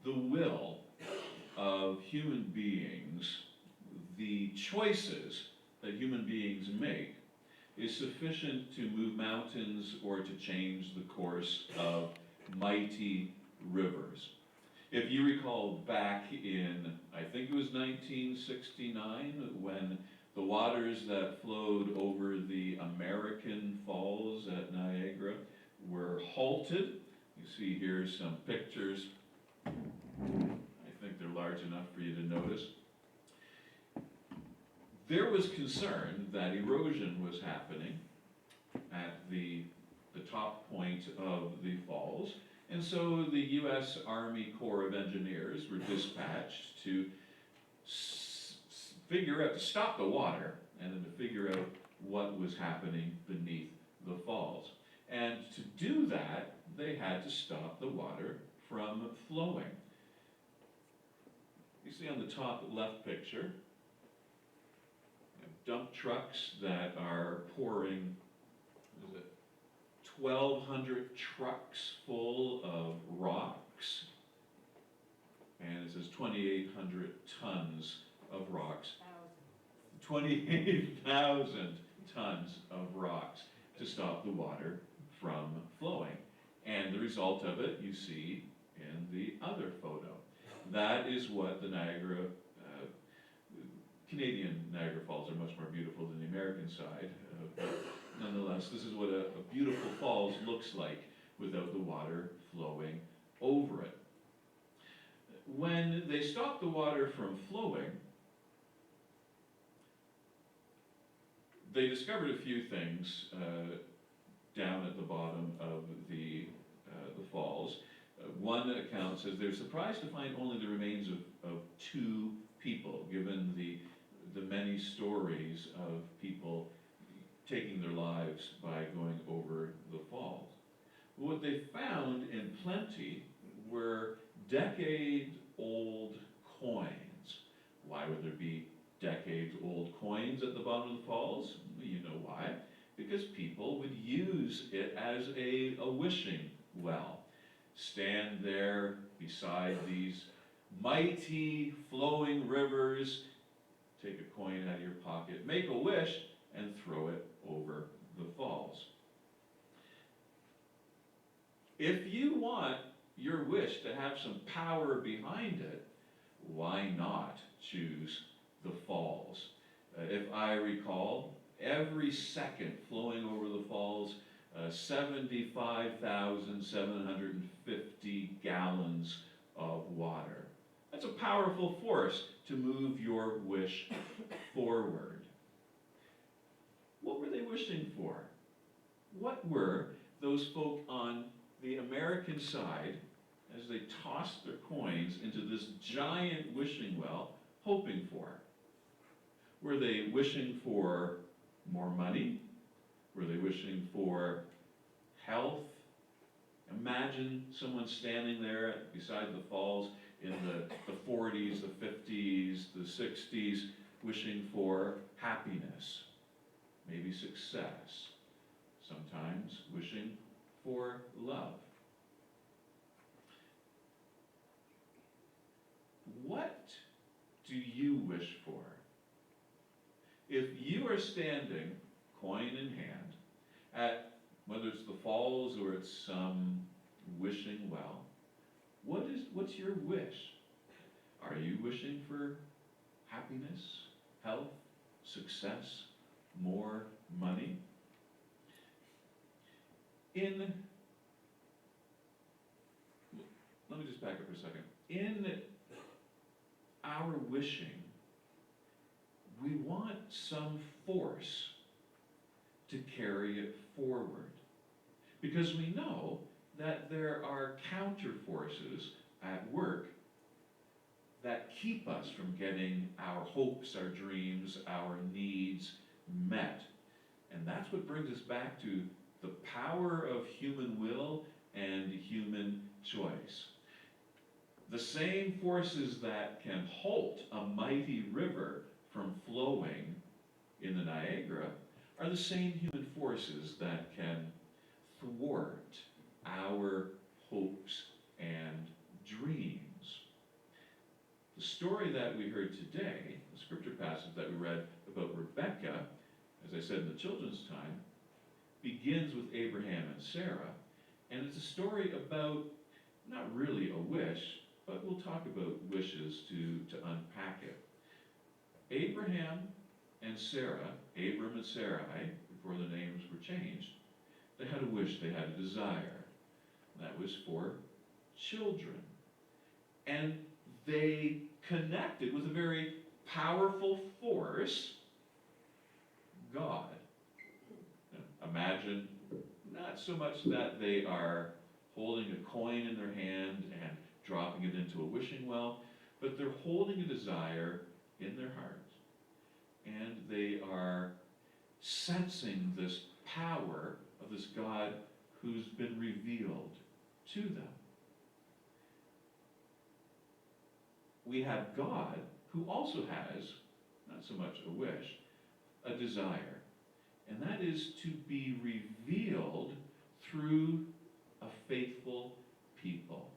the will of human beings, the choices that human beings make, is sufficient to move mountains or to change the course of mighty rivers. If you recall back in, I think it was 1969, when the waters that flowed over the American Falls at Niagara were halted. You see here some pictures. I think they're large enough for you to notice. There was concern that erosion was happening at the top point of the falls, and so the U.S. Army Corps of Engineers were dispatched to to stop the water, and then to figure out what was happening beneath the falls. And to do that, they had to stop the water from flowing. You see on the top left picture, dump trucks that are pouring, what is it, 1,200 trucks full of rocks, and it says 2,800 tons of rocks. 28,000 tons of rocks to stop the water from flowing. And the result of it you see in the other photo. That is what the Niagara, Canadian Niagara Falls are much more beautiful than the American side, but nonetheless, this is what a beautiful falls looks like without the water flowing over it. When they stop the water from flowing, they discovered a few things down at the bottom of the falls. One account says they're surprised to find only the remains of 2 people, given the many stories of people taking their lives by going over the falls. What they found in plenty were decade-old coins. Why would there be decades-old coins at the bottom of the falls? You know why. Because people would use it as a wishing well. Stand there beside these mighty flowing rivers, take a coin out of your pocket, make a wish, and throw it over the falls. If you want your wish to have some power behind it, why not choose the falls? If I recall, every second flowing over the falls, 75,750 gallons of water. That's a powerful force to move your wish forward. What were they wishing for? What were those folk on the American side, as they tossed their coins into this giant wishing well, hoping for? Were they wishing for more money? Were they wishing for health? Imagine someone standing there beside the falls in the 40s, the 50s, the 60s, wishing for happiness, maybe success, sometimes wishing for love. What do you wish for? If you are standing, coin in hand, at whether it's the falls or it's some wishing well, what's your wish? Are you wishing for happiness, health, success, more money? Let me just back up for a second. In our wishing, we want some force to carry it forward. Because we know that there are counter forces at work that keep us from getting our hopes, our dreams, our needs met. And that's what brings us back to the power of human will and human choice. The same forces that can halt a mighty river from flowing in the Niagara are the same human forces that can thwart our hopes and dreams. story that we heard today, the scripture passage that we read about Rebekah, as I said in the children's time, begins with Abraham and Sarah, and it's a story about not really a wish, but we'll talk about wishes to unpack it. Abraham and Sarah, Abram and Sarai, before the names were changed, they had a wish, they had a desire. That was for children. And they connected with a very powerful force, God. Now, imagine not so much that they are holding a coin in their hand and dropping it into a wishing well, but they're holding a desire in their heart. And they are sensing this power of this God who's been revealed to them. We have God who also has, not so much a wish, a desire. And that is to be revealed through a faithful people.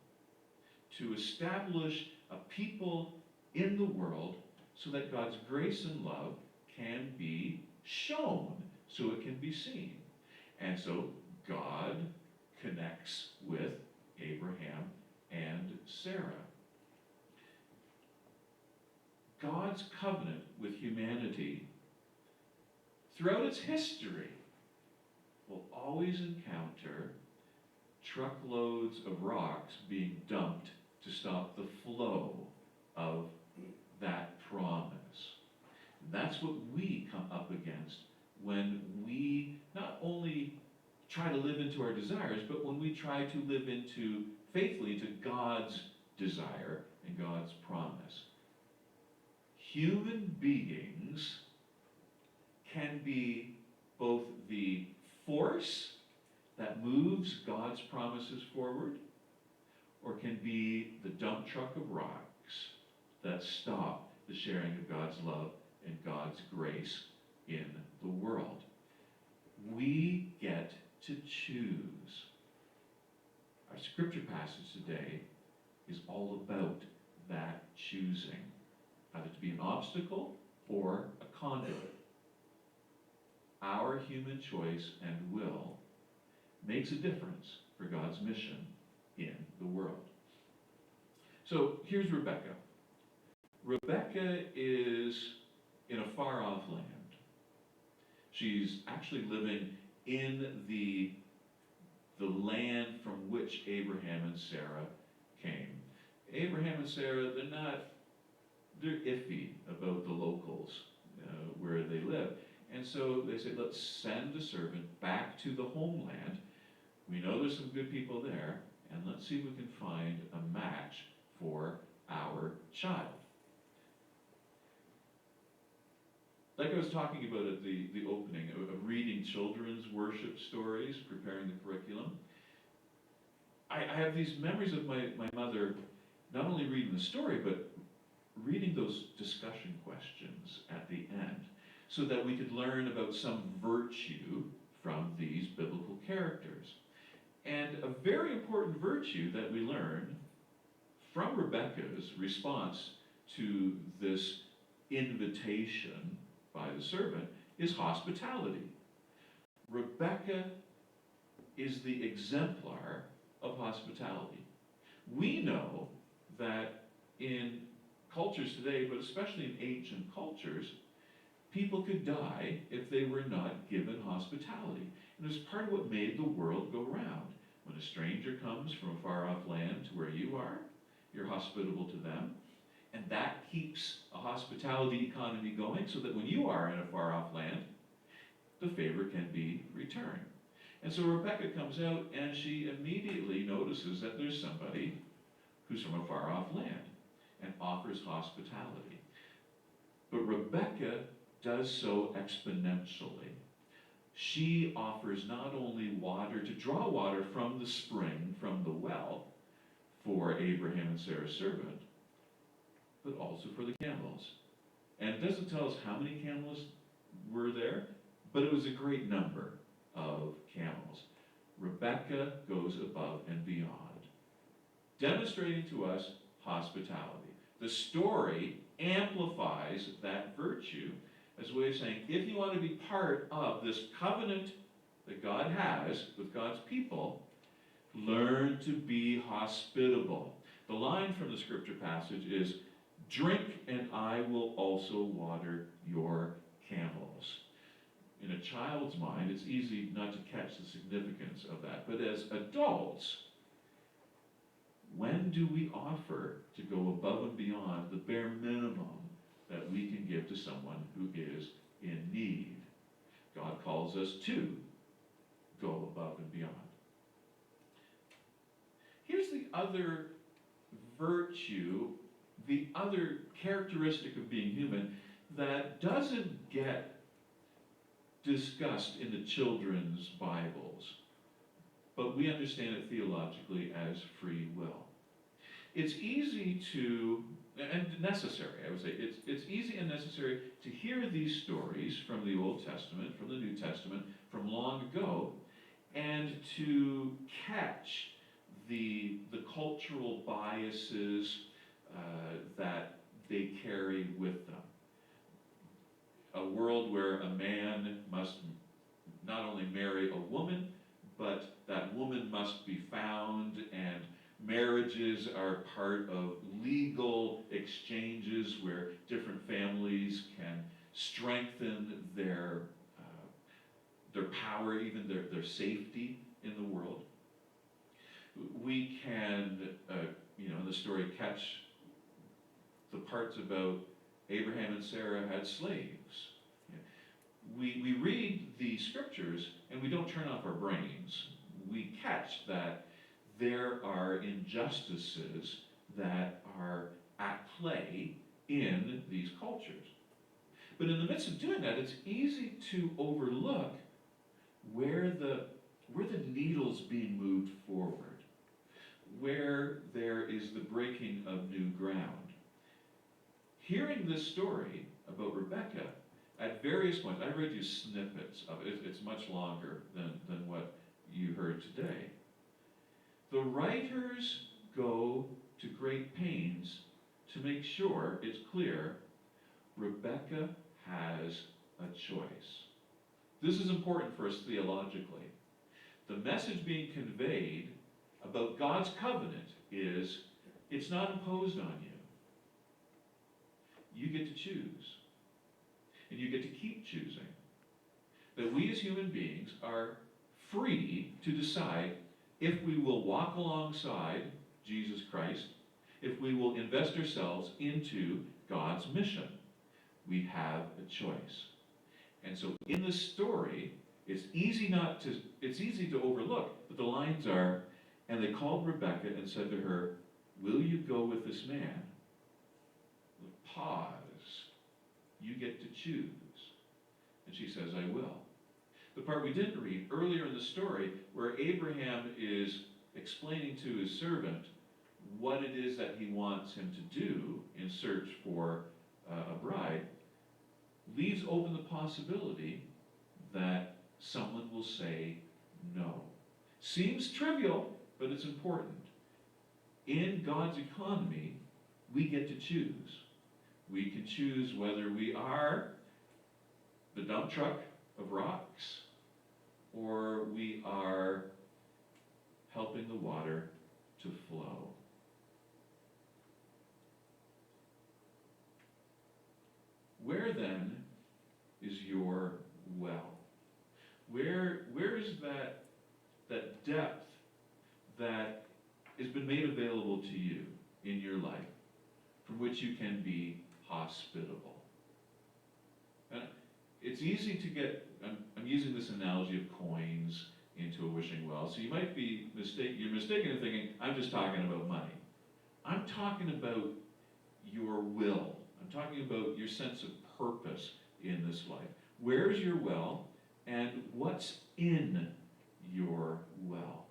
To establish a people in the world so that God's grace and love can be shown, so it can be seen. And so God connects with Abraham and Sarah. God's covenant with humanity throughout its history will always encounter truckloads of rocks being dumped to stop the flow of that promise. And that's what we come up against when we not only try to live into our desires, but when we try to live into, faithfully, into God's desire and God's promise. Human beings can be both the force that moves God's promises forward, or can be the dump truck of rocks that stop the sharing of God's love and God's grace in the world. We get to choose. Our scripture passage today is all about that choosing, either to be an obstacle or a conduit. Our human choice and will makes a difference for God's mission in the world. So here's Rebekah. Rebekah is in a far-off land. She's actually living in the land from which Abraham and Sarah came. Abraham and Sarah, they're iffy about the locals where they live. And so they say, let's send a servant back to the homeland. We know there's some good people there, and let's see if we can find a match for our child. Like I was talking about at the opening, of reading children's worship stories, preparing the curriculum, I have these memories of my mother not only reading the story, but reading those discussion questions at the end, so that we could learn about some virtue from these biblical characters. And a very important virtue that we learn from Rebekah's response to this invitation by the servant is hospitality. Rebekah is the exemplar of hospitality. We know that in cultures today, but especially in ancient cultures, people could die if they were not given hospitality. And it was part of what made the world go round. When a stranger comes from a far-off land to where you are, you're hospitable to them. And that keeps a hospitality economy going, so that when you are in a far-off land, the favor can be returned. And so Rebekah comes out, and she immediately notices that there's somebody who's from a far-off land and offers hospitality. But Rebekah does so exponentially. She offers not only water, to draw water from the spring, from the well, for Abraham and Sarah's servant, but also for the camels. And it doesn't tell us how many camels were there, but it was a great number of camels. Rebekah goes above and beyond, demonstrating to us hospitality. The story amplifies that virtue as a way of saying, if you want to be part of this covenant that God has with God's people, learn to be hospitable. The line from the scripture passage is, drink and I will also water your camels. In a child's mind, it's easy not to catch the significance of that. But as adults, when do we offer to go above and beyond the bare minimum that we can give to someone who is in need? God calls us to go above and beyond. Here's the other virtue, the other characteristic of being human that doesn't get discussed in the children's Bibles, but we understand it theologically as free will. It's easy to, and necessary, I would say, it's easy and necessary to hear these stories from the Old Testament, from the New Testament, from long ago, and to catch the cultural biases that they carry with them. A world where a man must not only marry a woman, but that woman must be found, and marriages are part of legal exchanges where different families can strengthen their power, even their safety in the world. We can, in the story, catch the parts about Abraham and Sarah had slaves. We read the scriptures and we don't turn off our brains. We catch that there are injustices that are at play in these cultures. But in the midst of doing that, it's easy to overlook where the needle's being moved forward, where there is the breaking of new ground. Hearing this story about Rebecca, at various points, I read you snippets of it. It's much longer than what you heard today. The writers go to great pains to make sure it's clear Rebecca has a choice. This is important for us theologically. The message being conveyed about God's covenant is, it's not imposed on you. You get to choose. And you get to keep choosing. That we as human beings are free to decide if we will walk alongside Jesus Christ, if we will invest ourselves into God's mission. We have a choice. And so in the story, it's easy to overlook, but the lines are, and they called Rebecca and said to her, will you go with this man? Pause. You get to choose. And she says, I will. The part we didn't read earlier in the story, where Abraham is explaining to his servant what it is that he wants him to do in search for a bride, leaves open the possibility that someone will say no. Seems trivial, but it's important. In God's economy, we get to choose. We can choose whether we are the dump truck of rocks, or we are helping the water to flow. Where then is your well? Where is that depth that has been made available to you in your life, from which you can be hospitable? It's easy to get, I'm using this analogy of coins into a wishing well, so you might be you're mistaken in thinking, I'm just talking about money. I'm talking about your will. I'm talking about your sense of purpose in this life. Where's your well, and what's in your well?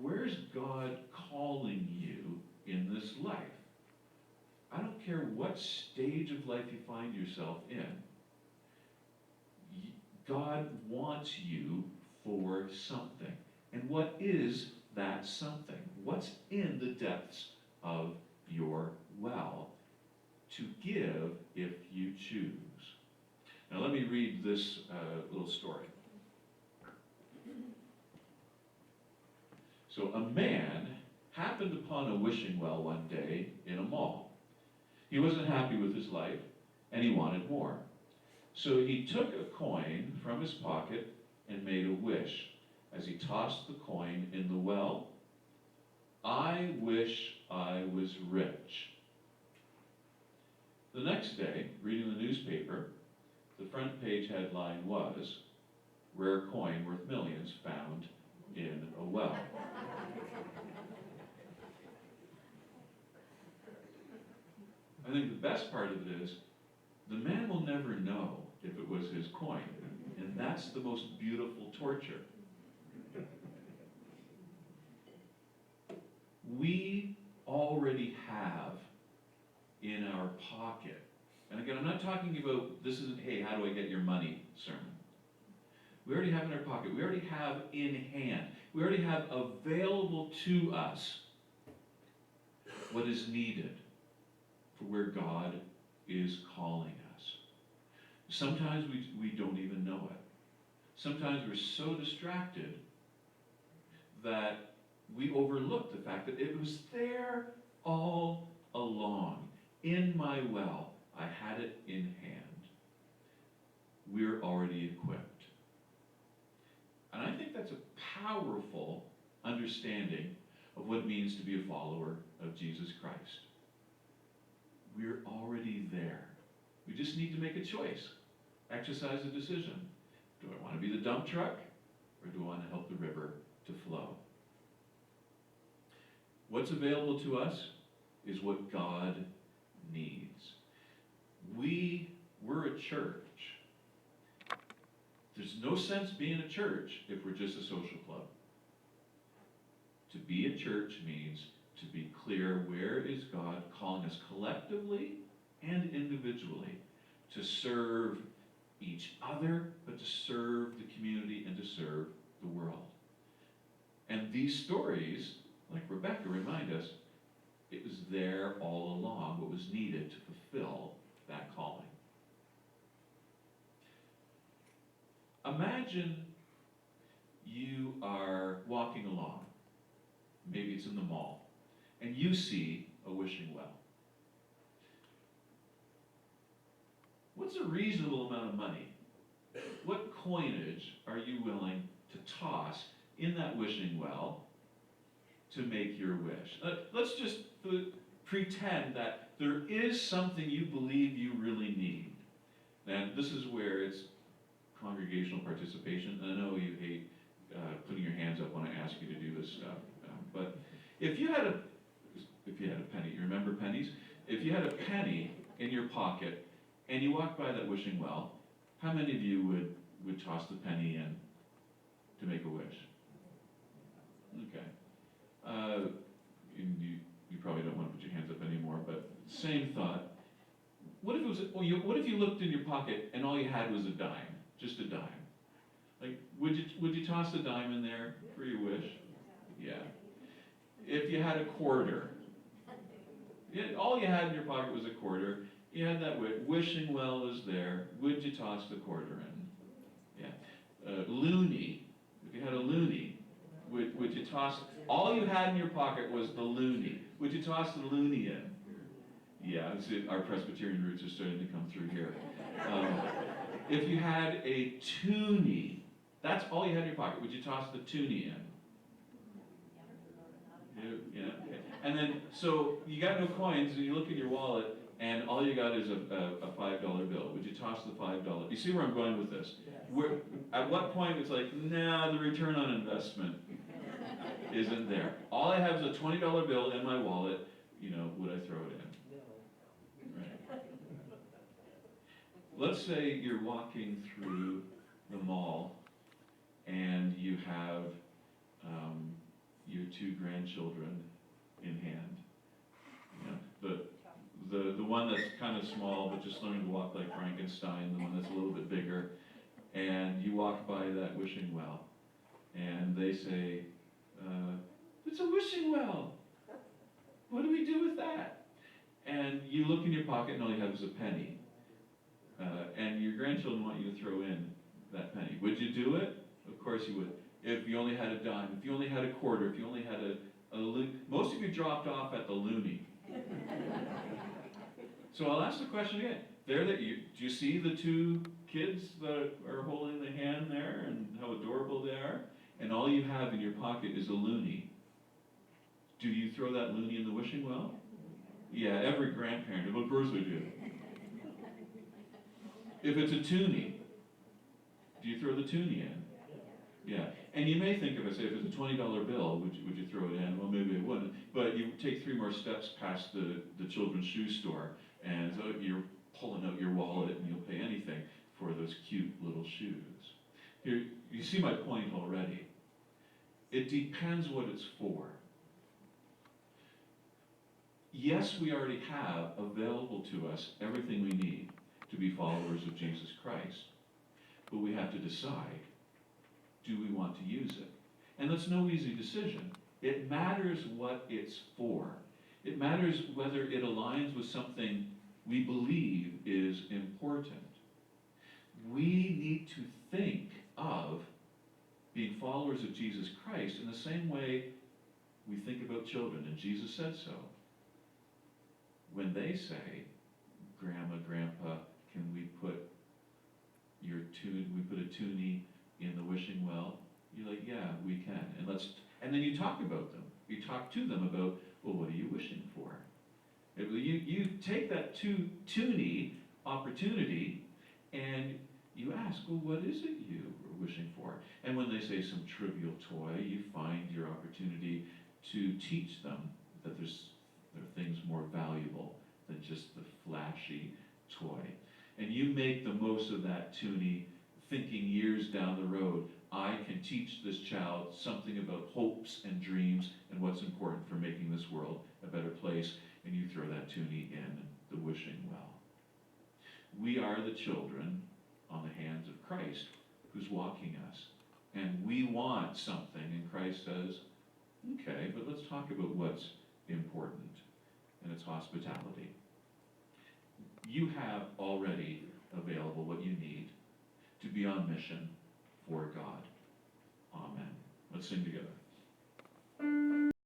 Where's God calling you in this life? I don't care what stage of life you find yourself in. God wants you for something. And what is that something? What's in the depths of your well to give if you choose. Now let me read this little story. So a man happened upon a wishing well one day in a mall. He wasn't happy with his life, and he wanted more. So he took a coin from his pocket and made a wish. As he tossed the coin in the well, "I wish I was rich." The next day, reading the newspaper, the front page headline was, "Rare coin worth millions found in a well." I think the best part of it is, the man will never know if it was his coin, and that's the most beautiful torture. We already have in our pocket, and again, I'm not talking about, this isn't, hey, how do I get your money sermon. We already have in our pocket, we already have in hand, we already have available to us what is needed for where God is calling us. Sometimes we don't even know it. Sometimes we're so distracted that we overlook the fact that it was there all along. In my well, I had it in hand. We're already equipped. And I think that's a powerful understanding of what it means to be a follower of Jesus Christ. We're already there. We just need to make a choice. Exercise a decision. Do I want to be the dump truck, or do I want to help the river to flow? What's available to us is what God needs. We're a church. There's no sense being a church if we're just a social club. To be a church means to be clear, where is God calling us collectively and individually to serve each other, but to serve the community and to serve the world. And these stories, like Rebecca, remind us it was there all along, what was needed to fulfill that calling. Imagine you are walking along, maybe it's in the mall, and you see a wishing well. What's a reasonable amount of money? What coinage are you willing to toss in that wishing well to make your wish? Let's just pretend that there is something you believe you really need. And this is where it's congregational participation. And I know you hate putting your hands up when I ask you to do this stuff. But if you had a penny, you remember pennies? If you had a penny in your pocket and you walked by that wishing well, how many of you would toss the penny in to make a wish? Okay. You probably don't want to put your hands up anymore, but same thought. What if it was? What if you looked in your pocket and all you had was a dime, just a dime? Like, would you toss a dime in there for your wish? Yeah. If you had a quarter, all you had in your pocket was a quarter. You had that wishing well is there. Would you toss the quarter in? Yeah. Loony. If you had a loony, would you toss? All you had in your pocket was the loony. Would you toss the loony in? Yeah, our Presbyterian roots are starting to come through here. If you had a toonie, that's all you had in your pocket. Would you toss the toonie in? Yeah. Okay. And then, so you got no coins, and you look in your wallet, and all you got is a $5 bill. Would you toss the $5? You see where I'm going with this? At what point it's like, nah, the return on investment isn't there. All I have is a $20 bill in my wallet. Would I throw it in? Right. Let's say you're walking through the mall, and you have your two grandchildren in hand. The one that's kind of small but just learning to walk like Frankenstein, the one that's a little bit bigger, and you walk by that wishing well, and they say, "It's a wishing well." What do we do with that? And you look in your pocket and all you have is a penny. And your grandchildren want you to throw in that penny. Would you do it? Of course you would. If you only had a dime, if you only had a quarter, if you only had most of you dropped off at the loony. So I'll ask the question again. Do you see the two kids that are holding the hand there and how adorable they are? And all you have in your pocket is a loony. Do you throw that loony in the wishing well? Yeah, every grandparent, of course we do. If it's a toonie, do you throw the toonie in? Yeah, and you may think of it, say, if it's a $20 bill, would you throw it in? Well, maybe it wouldn't. But you take 3 more steps past the children's shoe store, and so you're pulling out your wallet, and you'll pay anything for those cute little shoes. Here, you see my point already. It depends what it's for. Yes, we already have available to us everything we need to be followers of Jesus Christ, but we have to decide, do we want to use it? And that's no easy decision. It matters what it's for. It matters whether it aligns with something we believe is important. We need to think of being followers of Jesus Christ in the same way we think about children, and Jesus said so. When they say, Grandma, Grandpa, can we put a toonie in the wishing well? You're like, yeah, we can. And then you talk about them. You talk to them about, well, what are you wishing for? You take that toonie opportunity and you ask, well, what is it you are wishing for? And when they say some trivial toy, you find your opportunity to teach them that there are things more valuable than just the flashy toy. And you make the most of that toonie, thinking years down the road, I can teach this child something about hopes and dreams and what's important for making this world a better place, and you throw that toonie in the wishing well. We are the children on the hands of Christ who's walking us. And we want something, and Christ says, okay, but let's talk about what's important, and it's hospitality. You have already available what you need to be on mission for God. Amen. Let's sing together.